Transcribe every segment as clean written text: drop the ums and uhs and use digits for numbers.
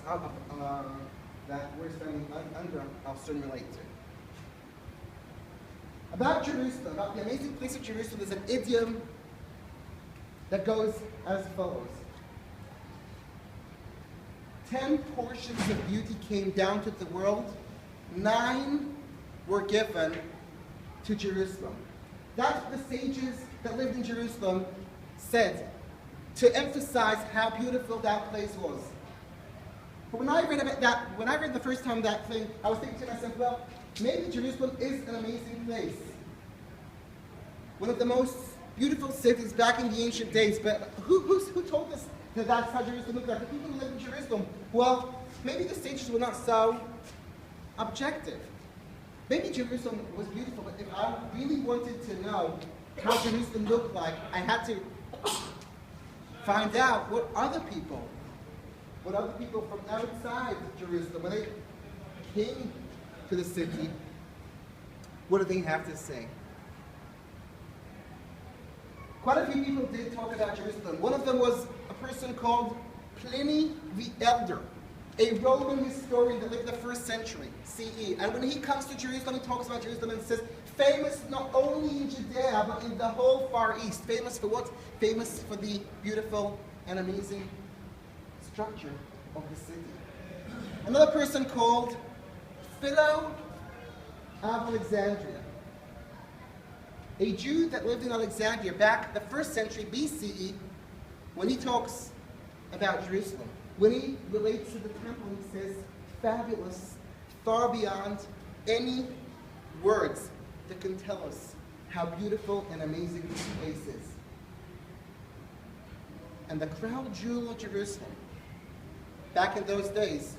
that we're standing under, I'll soon relate to. About Jerusalem, about the amazing place of Jerusalem, there's an idiom that goes as follows. 10 portions of beauty came down to the world, 9 were given to Jerusalem. That's what the sages that lived in Jerusalem said to emphasize how beautiful that place was. But when I read the first time that thing, I was thinking to myself, well, maybe Jerusalem is an amazing place. One of the most beautiful cities back in the ancient days, but who told us that that's how Jerusalem looked like? The people who lived in Jerusalem. Well, maybe the sages were not so objective. Maybe Jerusalem was beautiful, but if I really wanted to know how Jerusalem looked like, I had to find out what other people from outside Jerusalem, when they came to the city, what do they have to say? Quite a few people did talk about Jerusalem. One of them was a person called Pliny the Elder, a Roman historian that lived in the 1st century CE. And when he comes to Jerusalem, he talks about Jerusalem and says, famous not only in Judea, but in the whole Far East. Famous for what? Famous for the beautiful and amazing structure of the city. Another person called Philo of Alexandria, a Jew that lived in Alexandria back the 1st century BCE, when he talks about Jerusalem, when he relates to the temple, he says, fabulous, far beyond any words that can tell us how beautiful and amazing this place is. And the crown jewel of Jerusalem, back in those days,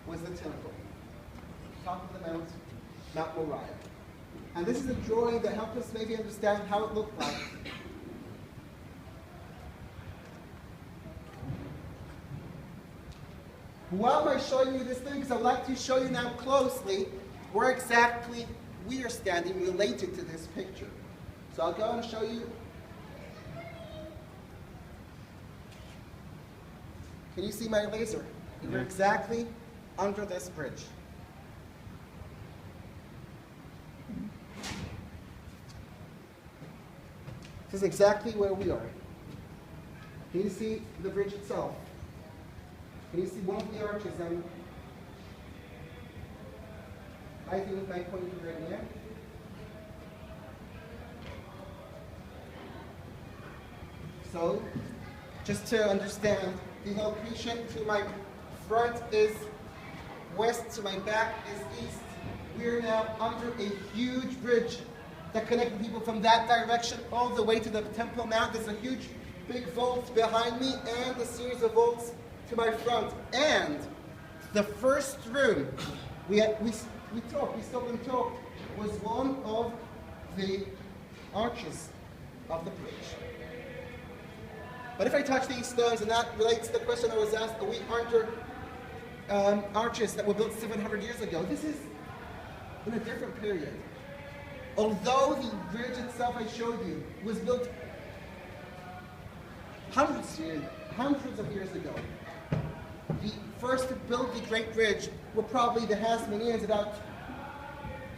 was the temple. Top of the Mount Moriah. And this is a drawing that helps us maybe understand how it looked like. Why am I showing you this thing? Because I'd like to show you now closely where exactly we are standing related to this picture. So I'll go and show you. Can you see my laser? We're exactly under this bridge. This is exactly where we are. Can you see the bridge itself? Can you see one of the arches? I think with my pointer right here. So, just to understand, the location to my front is west, to my back is east. We're now under a huge bridge that connects people from that direction all the way to the Temple Mount. There's a huge, big vault behind me and a series of vaults to my front. And the first room we stopped and talked, was one of the arches of the bridge. But if I touch these stones, and that relates to the question I was asked, are we under arches that were built 700 years ago? This is in a different period. Although the bridge itself I showed you was built hundreds of years ago, the first to build the Great Bridge were probably the Hasmoneans about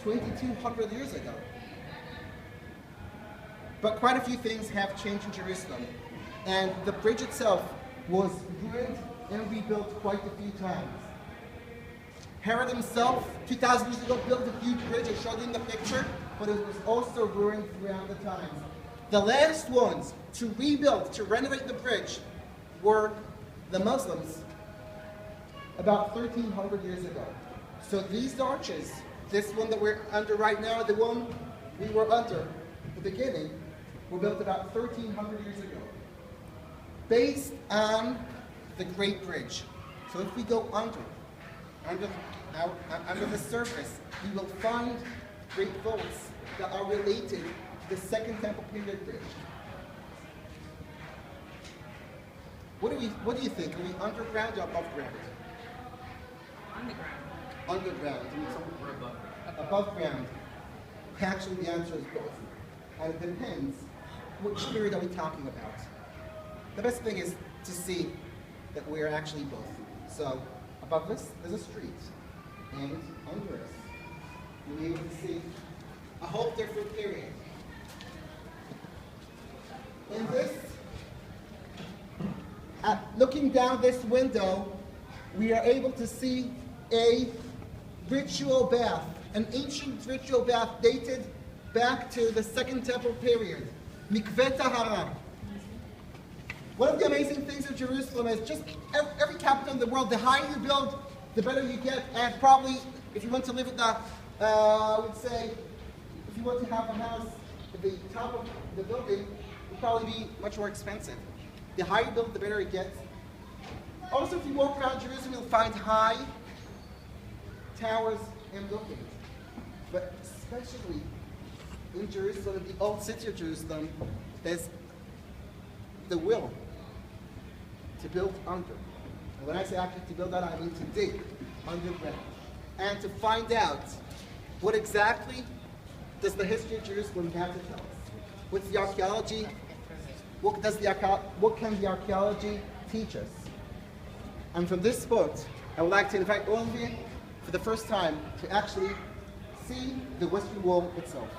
2,200 years ago. But quite a few things have changed in Jerusalem. And the bridge itself was ruined and rebuilt quite a few times. Herod himself, 2,000 years ago, built a huge bridge. I showed you in the picture, but it was also ruined throughout the times. The last ones to rebuild, to renovate the bridge, were the Muslims about 1,300 years ago. So these arches, this one that we're under right now, the one we were under at the beginning, were built about 1,300 years ago, based on the Great Bridge. So if we go under the surface, we will find great vaults that are related to the Second Temple period bridge. What do you think? Are we underground or above ground? Underground. Underground. Or above. Above ground. Actually, the answer is both. And it depends which period are we talking about. The best thing is to see that we are actually both. So Above us, there's a street. And under us, you'll be able to see a whole different period. In this, looking down this window, we are able to see a ritual bath, an ancient ritual bath dated back to the Second Temple period, Mikveh Tahara. One of the amazing things of Jerusalem is just every capital in the world, the higher you build, the better you get, and probably if you want to live at the, I would say, if you want to have a house at the top of the building, it would probably be much more expensive. The higher you build, the better it gets. Also, if you walk around Jerusalem, you'll find high towers and buildings. But especially in Jerusalem, the old city of Jerusalem, there's the will to build under. And when I say actually to build under, I mean to dig underground. And to find out what exactly does the history of Jerusalem have to tell us. What's the archaeology? What can the archaeology teach us? And from this spot, I would like to invite all of you for the first time to actually see the Western Wall itself.